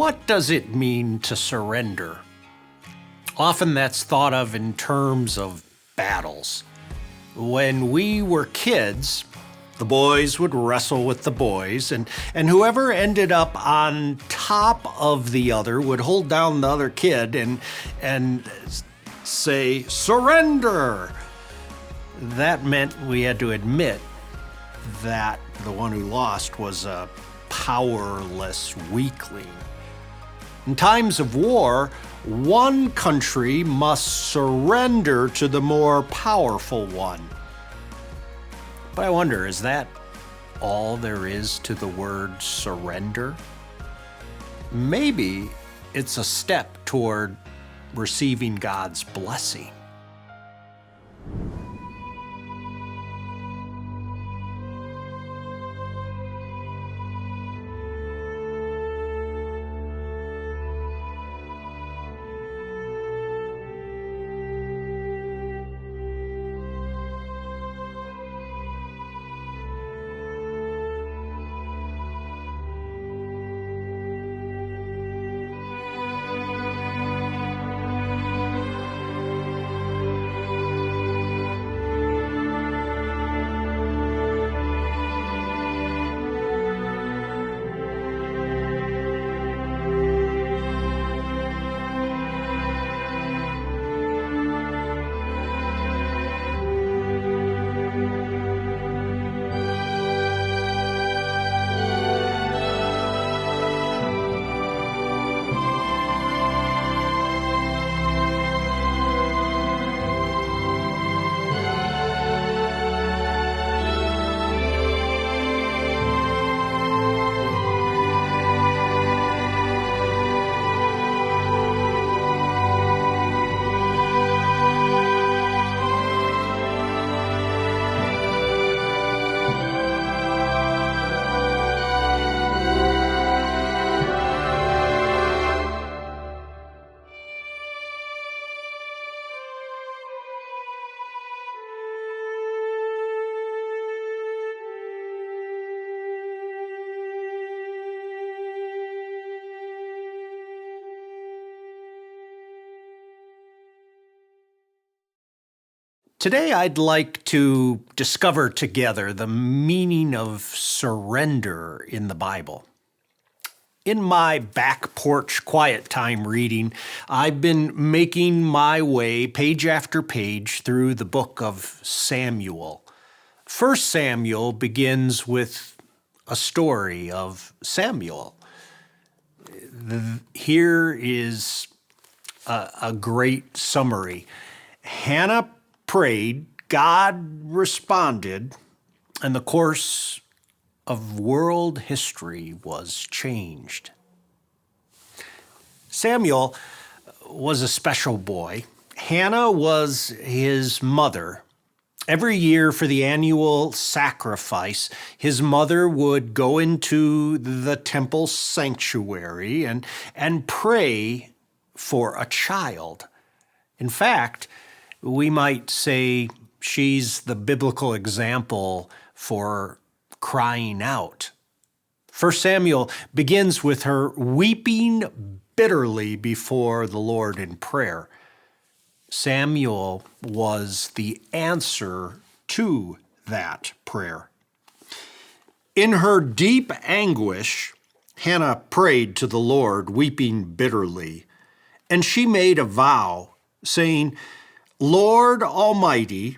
What does it mean to surrender? Often that's thought of in terms of battles. When we were kids, the boys would wrestle with the boys, and whoever ended up on top of the other would hold down the other kid and say, "Surrender!" That meant we had to admit that the one who lost was a powerless weakling. In times of war, one country must surrender to the more powerful one. But I wonder, is that all there is to the word surrender? Maybe it's a step toward receiving God's blessing. Today, I'd like to discover together the meaning of surrender in the Bible. In my back porch quiet time reading, I've been making my way page after page through the book of Samuel. 1 Samuel begins with a story of Samuel. Here is a great summary. Hannah prayed, God responded, and the course of world history was changed. Samuel was a special boy. Hannah was his mother. Every year for the annual sacrifice, his mother would go into the temple sanctuary and pray for a child. In fact, we might say she's the biblical example for crying out. 1 Samuel begins with her weeping bitterly before the Lord in prayer. Samuel was the answer to that prayer. In her deep anguish, Hannah prayed to the Lord, weeping bitterly, and she made a vow, saying, "Lord Almighty,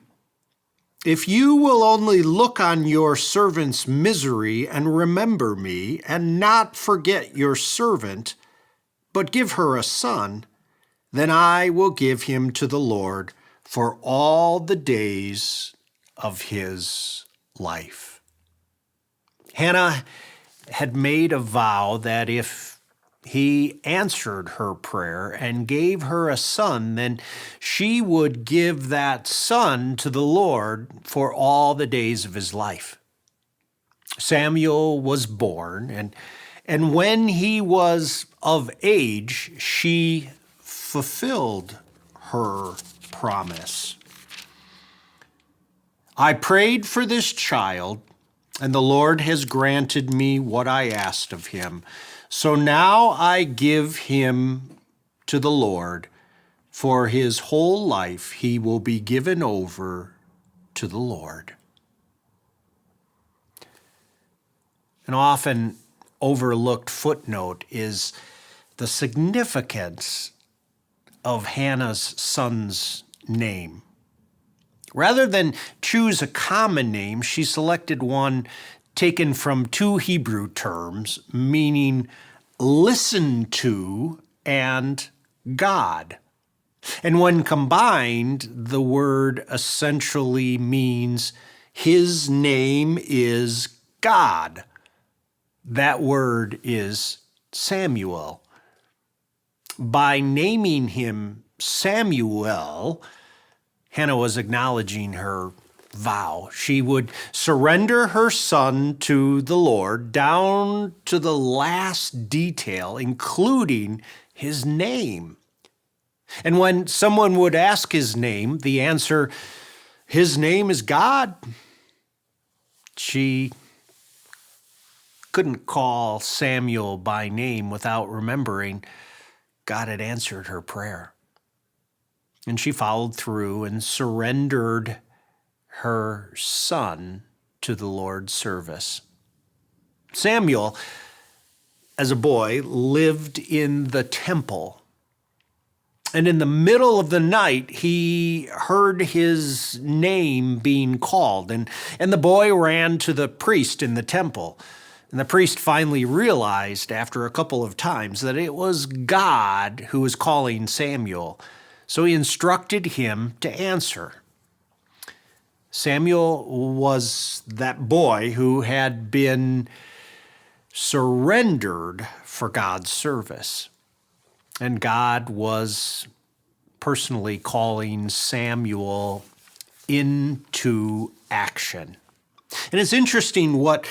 if you will only look on your servant's misery and remember me, and not forget your servant, but give her a son, then I will give him to the Lord for all the days of his life." Hannah had made a vow that if he answered her prayer and gave her a son, then she would give that son to the Lord for all the days of his life. Samuel was born, and when he was of age, she fulfilled her promise. "I prayed for this child, and the Lord has granted me what I asked of him. So now I give him to the Lord. For his whole life he will be given over to the Lord. An often overlooked footnote is the significance of Hannah's son's name. Rather than choose a common name, she selected one taken from two Hebrew terms, meaning listen to and God. And when combined, the word essentially means his name is God. That word is Samuel. By naming him Samuel, Hannah was acknowledging her vow. She would surrender her son to the Lord down to the last detail, including his name. And when someone would ask his name, the answer, his name is God. She couldn't call Samuel by name without remembering God had answered her prayer. And she followed through and surrendered her son to the Lord's service. Samuel, as a boy, lived in the temple. And in the middle of the night, he heard his name being called. And the boy ran to the priest in the temple. And the priest finally realized after a couple of times that it was God who was calling Samuel. So he instructed him to answer. Samuel was that boy who had been surrendered for God's service. And God was personally calling Samuel into action. And it's interesting what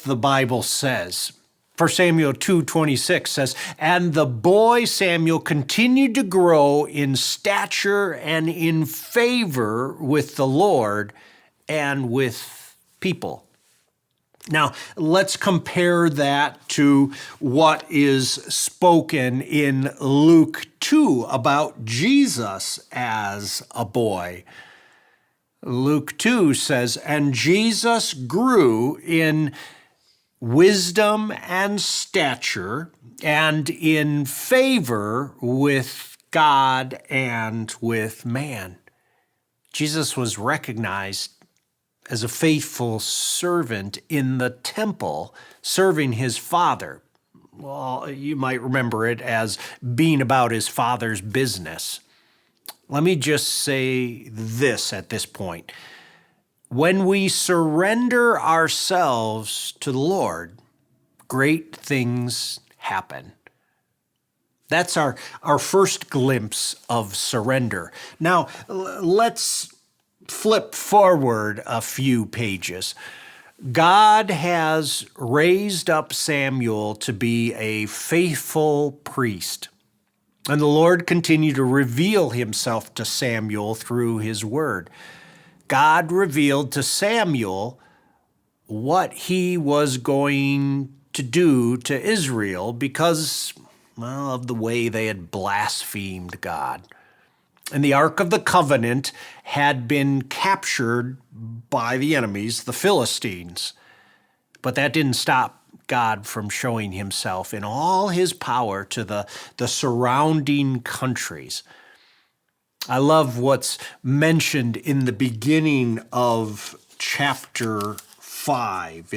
the Bible says. 1 Samuel 2:26 says, "And the boy Samuel continued to grow in stature and in favor with the Lord and with people." Now, let's compare that to what is spoken in Luke 2 about Jesus as a boy. Luke 2 says, "And Jesus grew in wisdom and stature and in favor with God and with man." Jesus was recognized as a faithful servant in the temple, serving his father. Well, you might remember it as being about his father's business. Let me just say this at this point. When we surrender ourselves to the Lord, great things happen. That's our first glimpse of surrender. Now, let's flip forward a few pages. God has raised up Samuel to be a faithful priest. And the Lord continued to reveal himself to Samuel through his word. God revealed to Samuel what he was going to do to Israel because, well, of the way they had blasphemed God. And the Ark of the Covenant had been captured by the enemies, the Philistines. But that didn't stop God from showing himself in all his power to the surrounding countries. I love what's mentioned in the beginning of chapter 5.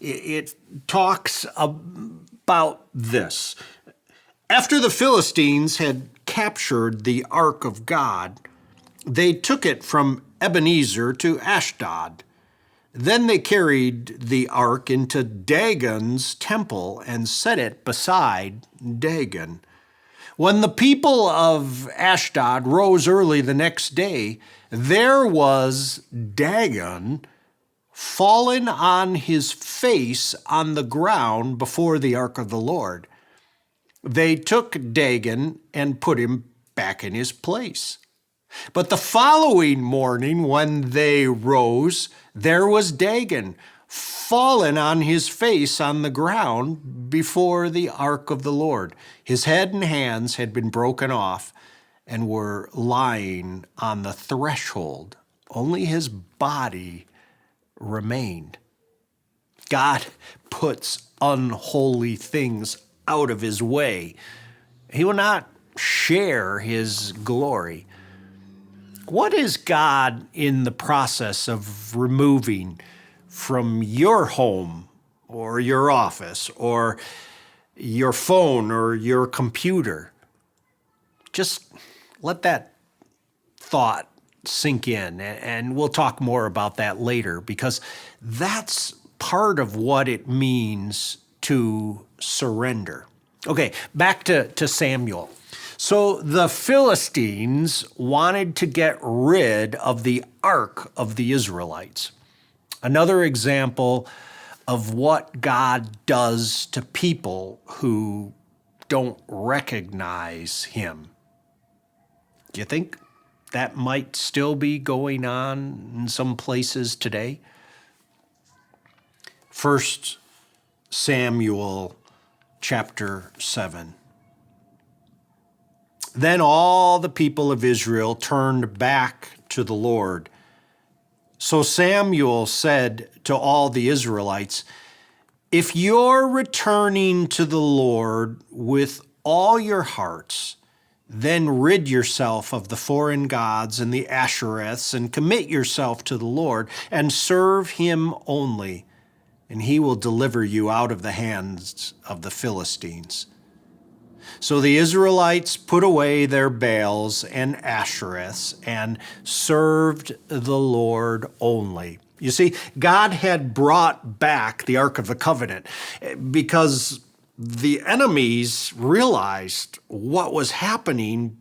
It talks about this. After the Philistines had captured the Ark of God, they took it from Ebenezer to Ashdod. Then they carried the ark into Dagon's temple and set it beside Dagon. When the people of Ashdod rose early the next day, there was Dagon fallen on his face on the ground before the ark of the Lord. They took Dagon and put him back in his place. But the following morning when they rose, there was Dagon fallen on his face on the ground before the ark of the Lord. His head and hands had been broken off and were lying on the threshold. Only his body remained. God puts unholy things out of his way. He will not share his glory. What is God in the process of removing from your home or your office or your phone or your computer? Just let that thought sink in, and we'll talk more about that later, because that's part of what it means to surrender. Okay, back to Samuel. So the Philistines wanted to get rid of the ark of the Israelites. Another example of what God does to people who don't recognize him. Do you think that might still be going on in some places today? 1 Samuel chapter 7. Then all the people of Israel turned back to the Lord. So Samuel said to all the Israelites, "If you're returning to the Lord with all your hearts, then rid yourself of the foreign gods and the Ashereths and commit yourself to the Lord and serve him only, and he will deliver you out of the hands of the Philistines." So the Israelites put away their Baals and Ashereths and served the Lord only. You see, God had brought back the Ark of the Covenant because the enemies realized what was happening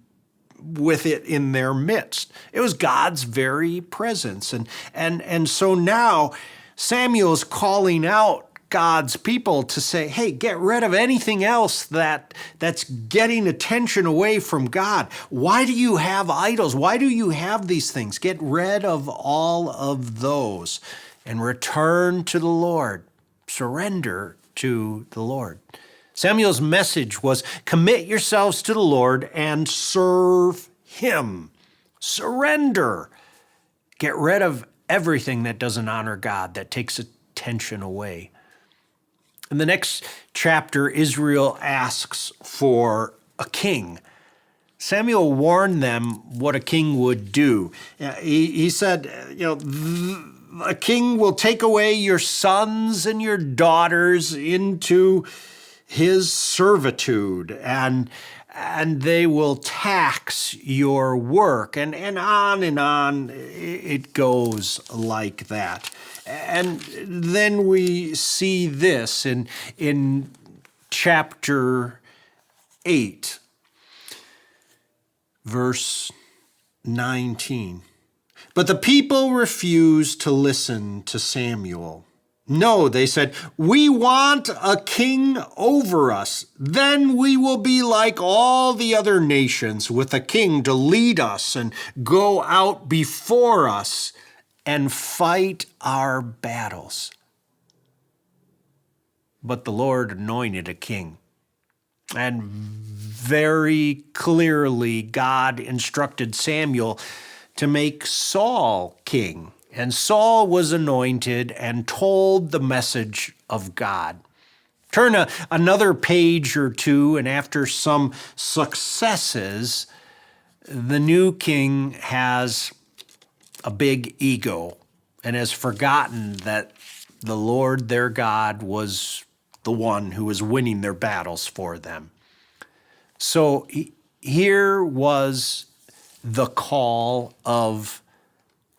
with it in their midst. It was God's very presence. And so now Samuel's calling out God's people to say, hey, get rid of anything else that's getting attention away from God. Why do you have idols? Why do you have these things? Get rid of all of those and return to the Lord. Surrender to the Lord. Samuel's message was, commit yourselves to the Lord and serve him. Surrender. Get rid of everything that doesn't honor God, that takes attention away. In the next chapter, Israel asks for a king. Samuel warned them what a king would do. He said, a king will take away your sons and your daughters into his servitude, and they will tax your work, and on it goes like that. And then we see this in chapter 8, verse 19. But the people refused to listen to Samuel. No, they said, we want a king over us. Then we will be like all the other nations, with a king to lead us and go out before us and fight our battles. But the Lord anointed a king. And very clearly, God instructed Samuel to make Saul king. And Saul was anointed and told the message of God. Turn another page or two, and after some successes, the new king has a big ego and has forgotten that the Lord their God was the one who was winning their battles for them. So here was the call of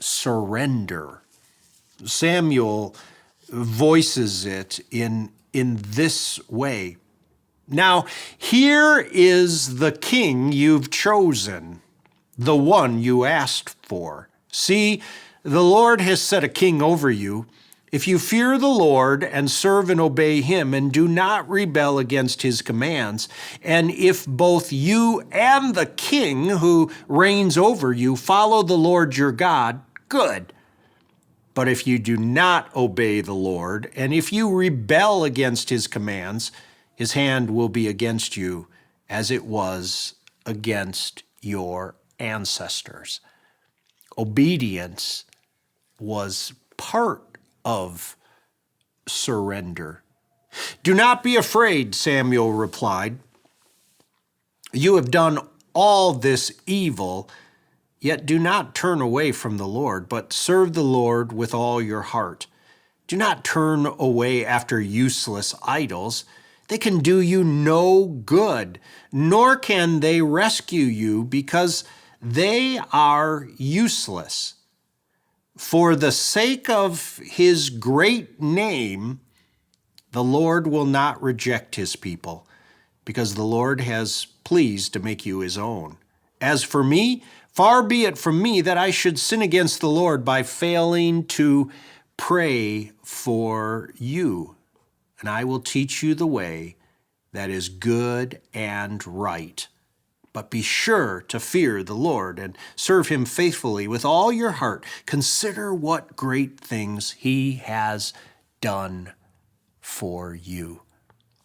surrender. Samuel voices it in this way. Now, here is the king you've chosen, the one you asked for. See, the Lord has set a king over you. If you fear the Lord and serve and obey him and do not rebel against his commands, and if both you and the king who reigns over you follow the Lord your God, good. But if you do not obey the Lord, and if you rebel against his commands, his hand will be against you as it was against your ancestors. Obedience was part of surrender. Do not be afraid, Samuel replied. You have done all this evil, yet do not turn away from the Lord, but serve the Lord with all your heart. Do not turn away after useless idols. They can do you no good, nor can they rescue you because they are useless. For the sake of his great name, the Lord will not reject his people, because the Lord has pleased to make you his own. As for me, far be it from me that I should sin against the Lord by failing to pray for you. And I will teach you the way that is good and right. But be sure to fear the Lord and serve him faithfully with all your heart. Consider what great things he has done for you.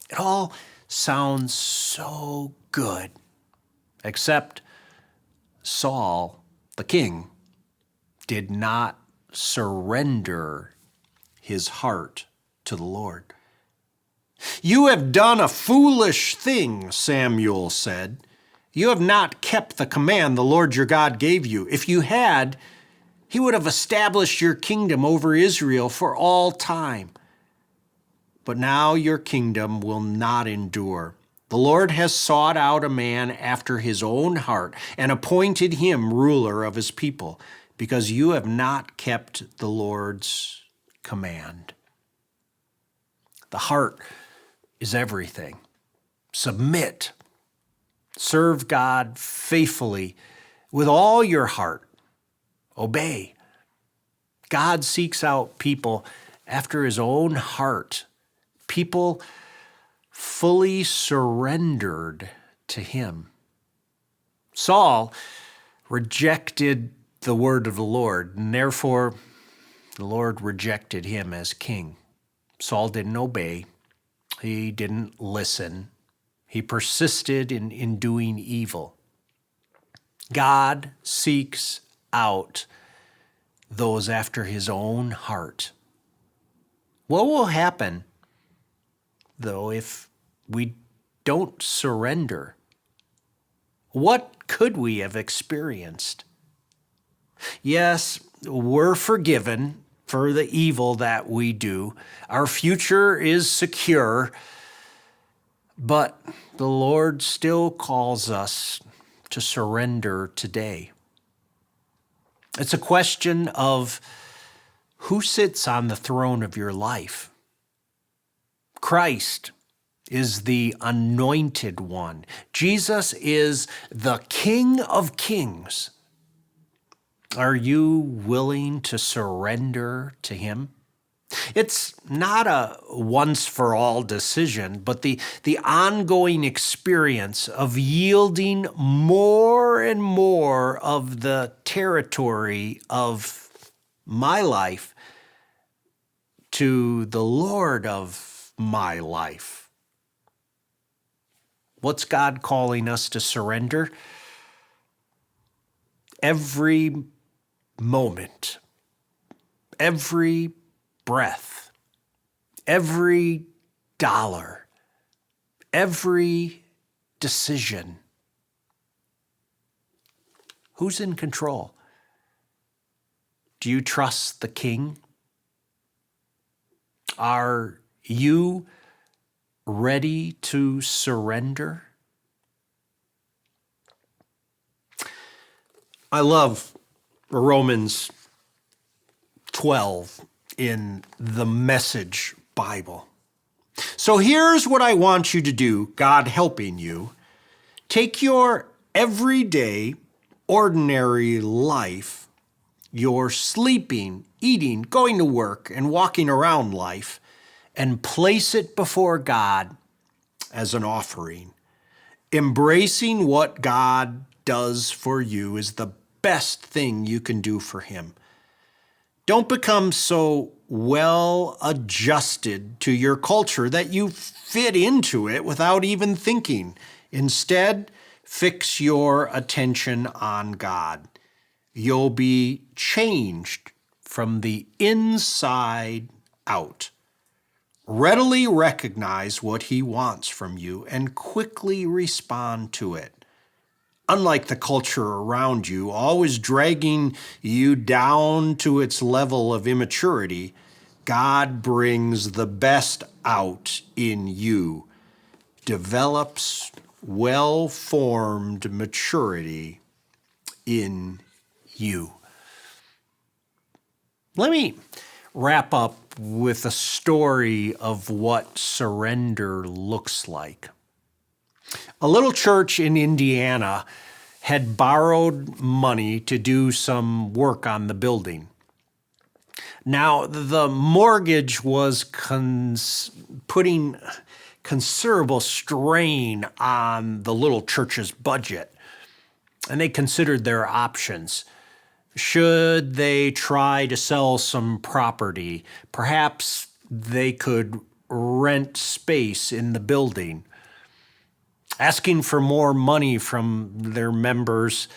It all sounds so good, except Saul, the king, did not surrender his heart to the Lord. You have done a foolish thing, Samuel said. You have not kept the command the Lord your God gave you. If you had, he would have established your kingdom over Israel for all time. But now your kingdom will not endure. The Lord has sought out a man after his own heart and appointed him ruler of his people, because you have not kept the Lord's command. The heart is everything. Submit. Serve God faithfully with all your heart. Obey. God seeks out people after his own heart. People fully surrendered to him. Saul rejected the word of the Lord, and therefore the Lord rejected him as king. Saul didn't obey. He didn't listen. He persisted in doing evil. God seeks out those after his own heart. What will happen, though, if we don't surrender? What could we have experienced? Yes, we're forgiven for the evil that we do. Our future is secure, but the Lord still calls us to surrender today. It's a question of who sits on the throne of your life. Christ is the anointed one. Jesus is the King of Kings. Are you willing to surrender to him? It's not a once-for-all decision, but the ongoing experience of yielding more and more of the territory of my life to the Lord of my life. What's God calling us to surrender? Every moment, every breath, every dollar, every decision. Who's in control? Do you trust the King? Are you ready to surrender? I love Romans 12 in the Message Bible. So here's what I want you to do, God helping you. Take your everyday, ordinary life, your sleeping, eating, going to work, and walking around life, and place it before God as an offering. Embracing what God does for you is the best thing you can do for him. Don't become so well adjusted to your culture that you fit into it without even thinking. Instead, fix your attention on God. You'll be changed from the inside out. Readily recognize what He wants from you and quickly respond to it. Unlike the culture around you, always dragging you down to its level of immaturity, God brings the best out in you, develops well-formed maturity in you. Let me wrap up with a story of what surrender looks like. A little church in Indiana had borrowed money to do some work on the building. Now, the mortgage was putting considerable strain on the little church's budget, and they considered their options. Should they try to sell some property? Perhaps they could rent space in the building. Asking for more money from their members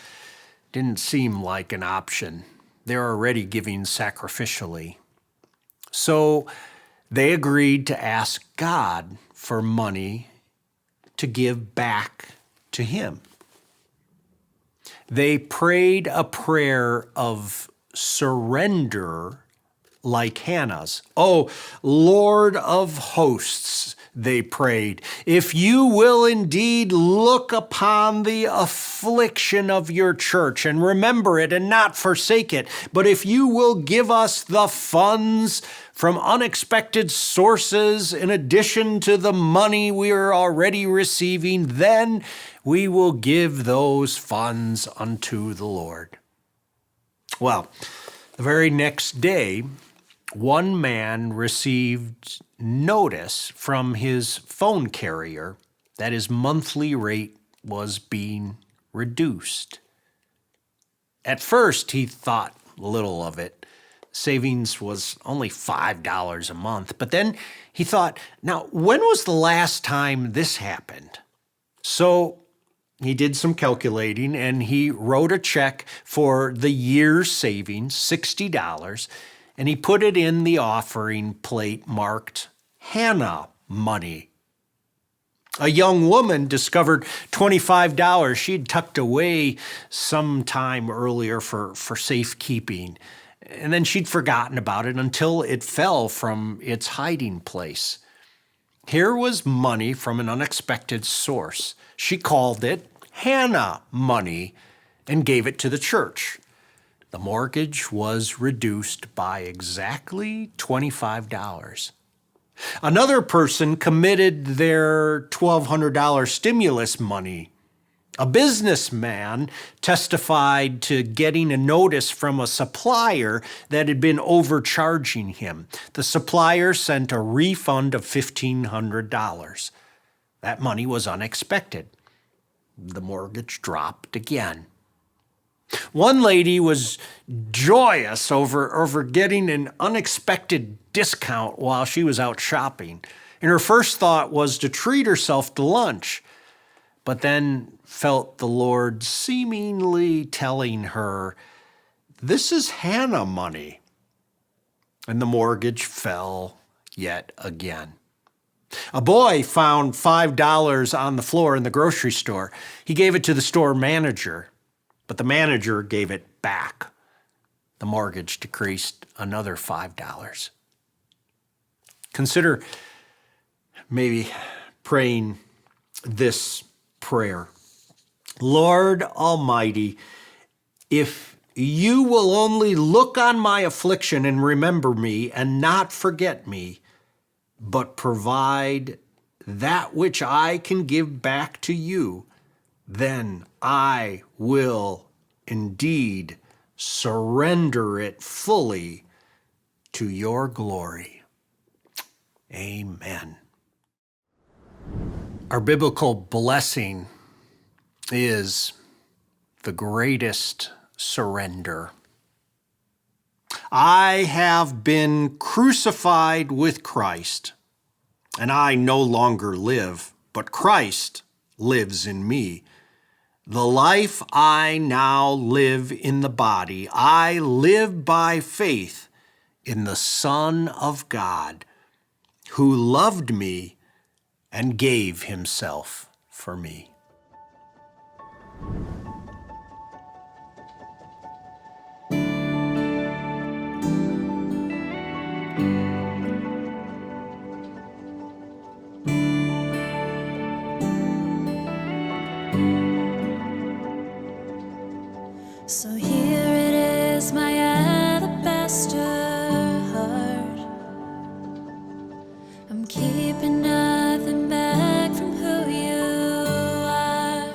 didn't seem like an option. They're already giving sacrificially. So they agreed to ask God for money to give back to Him. They prayed a prayer of surrender like Hannah's. "Oh, Lord of hosts," they prayed, "if you will indeed look upon the affliction of your church and remember it and not forsake it, but if you will give us the funds from unexpected sources in addition to the money we are already receiving, then we will give those funds unto the Lord." Well, the very next day, one man received notice from his phone carrier that his monthly rate was being reduced. At first, he thought little of it. Savings was only $5 a month. But then he thought, now, when was the last time this happened? So he did some calculating and he wrote a check for the year's savings, $60, and he put it in the offering plate marked Hannah money. A young woman discovered $25 she'd tucked away some time earlier for safekeeping, and then she'd forgotten about it until it fell from its hiding place. Here was money from an unexpected source. She called it Hannah money and gave it to the church. The mortgage was reduced by exactly $25. Another person committed their $1,200 stimulus money. A businessman testified to getting a notice from a supplier that had been overcharging him. The supplier sent a refund of $1,500. That money was unexpected. The mortgage dropped again. One lady was joyous over getting an unexpected discount while she was out shopping, and her first thought was to treat herself to lunch, but then felt the Lord seemingly telling her, "This is Hannah money," and the mortgage fell yet again. A boy found $5 on the floor in the grocery store. He gave it to the store manager, but the manager gave it back. The mortgage decreased another $5. Consider maybe praying this prayer. Lord Almighty, if you will only look on my affliction and remember me and not forget me, but provide that which I can give back to you, then I will indeed surrender it fully to your glory. Amen. Our biblical blessing is the greatest surrender. I have been crucified with Christ, and I no longer live, but Christ lives in me. The life I now live in the body, I live by faith in the Son of God, who loved me and gave himself for me. So here it is, my alabaster heart. I'm keeping nothing back from who you are.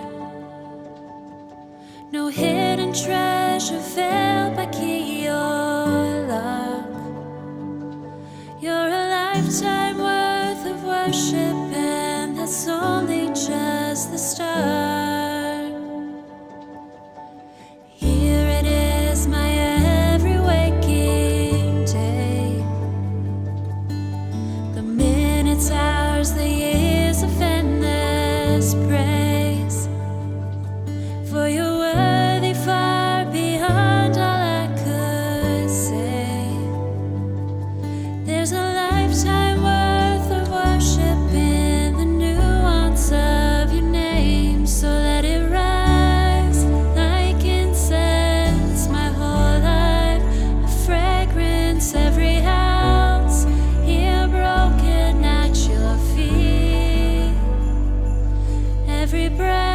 No hidden treasure veiled by key or lock. You're a lifetime worth of worship, and that's only just the start. Here it is, my every waking day. The minutes, hours, the years of endless praise. For you're worthy far beyond all I could say. There's a lifetime worth of worship in the nuance of your name. So let it rise like incense, my whole life, a fragrance, every ounce, here broken at your feet. Every breath